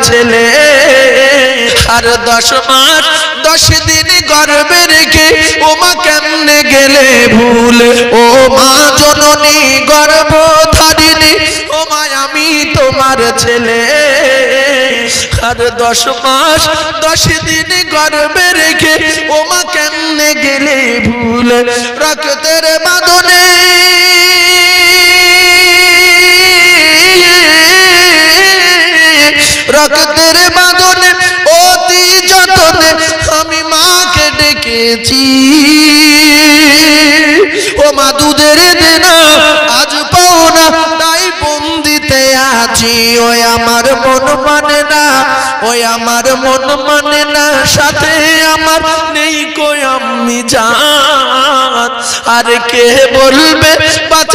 ছেলে আর 10 মাস 10 দিন গর্ভে রেখে ও মা কেমনে গেলে ভুলে ও মা জননী গর্ভধারিণী ও মা আমি তোমার ছেলে আর 10 মাস 10 দিন গর্ভে রেখে ও মা কেমনে গেলে ভুলে রক্তের বাঁধনে রক্তের বাঁধনে অতি যতনে আমি মাকে ডেকেছি ও মা দুধের দেনা আজ পাও না তাই বন্দিতে আছি ওই আমার মন মানে না ওই আমার মন মানে না সাথে আমার নেই কই আমি জান আর কে বলবে বাঁচা